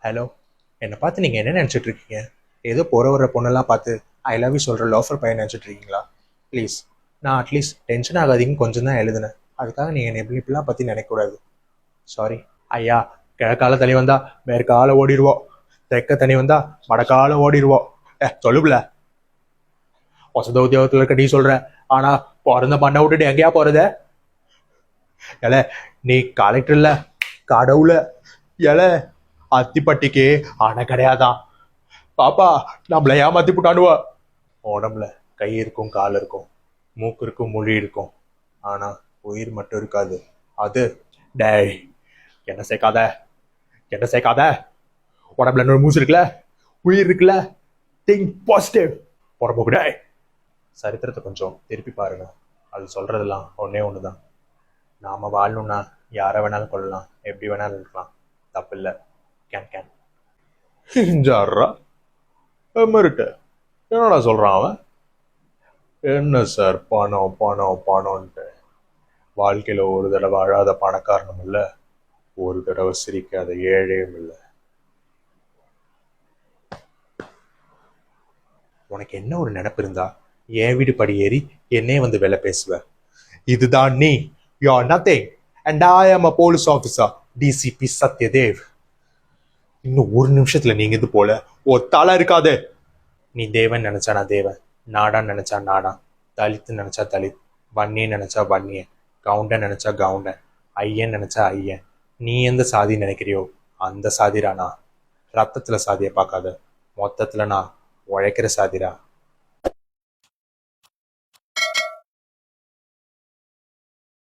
Hello, என்னை பார்த்து நீங்கள் என்ன நினச்சிட்டு இருக்கீங்க? ஏதோ போகிற வர பொண்ணெல்லாம் பார்த்து ஐ லவ் யூ சொல்கிற லோஃபர் பையன் நினச்சிட்டு இருக்கீங்களா? ப்ளீஸ், நான் அட்லீஸ்ட் டென்ஷன் ஆகாதீங்கன்னு கொஞ்சம் தான் எழுதுனேன். அதுக்காக நீங்கள் என்னை இப்படிலாம் பற்றி நினைக்கக்கூடாது. சாரி ஐயா. கிழக்கால தனி வந்தா மேற்கால ஓடிடுவோம், தெற்க தனி வந்தா வடக்கால ஓடிடுவோம். சொல்லுப்ல, வசத உத்தியோகத்தில் இருக்க நீ சொல்கிற, ஆனால் பிறந்த மண்ணை விட்டுட்டு எங்கேயா போகிறத? எல, நீ கலெக்டர் இல்லை, கடவுள. எல, அத்திப்பட்டிக்கு அணை கிடையாதான். பாப்பா, நம்மள ஏமாத்தி போட்டானுவா. உடம்புல கை இருக்கும், கால் இருக்கும், மூக்கு இருக்கும், மொழி இருக்கும், ஆனா உயிர் மட்டும் இருக்காது. அது டேய், என்ன சேர்க்காத, என்ன சேர்க்காத. உடம்புல இன்னொரு மூச்சு இருக்குல்ல, உயிர் இருக்குல்ல. Think positive. உடம்பு கூட சரித்திரத்தை கொஞ்சம் திருப்பி பாருங்க. அது சொல்றதெல்லாம் ஒன்னே ஒண்ணுதான். நாம வாழணும்னா யாரை வேணாலும் கொள்ளலாம், எப்படி வேணாலும் இருக்கலாம், தப்பு இல்லை. கேன் கேன் ஜாரா மிருட்டு. என்னடா சொல்றான் அவன்? என்ன சார் பணம் பணம் பணம்ன்ட்டு? வாழ்க்கையில ஒரு தடவை அழாத பணக்காரனும் இல்ல, ஒரு தடவை சிரிக்காத ஏழையும் இல்லை. உனக்கு என்ன ஒரு நினைப்பு இருந்தா என் வீடு படி ஏறி என்னே வந்து வேலை பேசுவ? இதுதான் நீ. You are nothing and I ஆம் அ போலீஸ் ஆஃபீஸர், டிசிபி சத்யதேவ். இன்னும் ஒரு நிமிஷத்துல நீங்க இது போல ஒரு தலை இருக்காது. நீ தேவன் நினைச்சா நான் தேவன், நாடான்னு நினைச்சா நாடான், தலித்து நினைச்சா தலித், வன்னியன் நினைச்சா வன்னியன், கவுண்டன் நினைச்சா கவுண்டன், ஐயன் நினைச்சா ஐயன். நீ எந்த சாதி நினைக்கிறியோ அந்த சாதிரா நான். ரத்தத்துல சாதியை பார்க்காத, மொத்தத்துல நான் உழைக்கிற சாதிரா.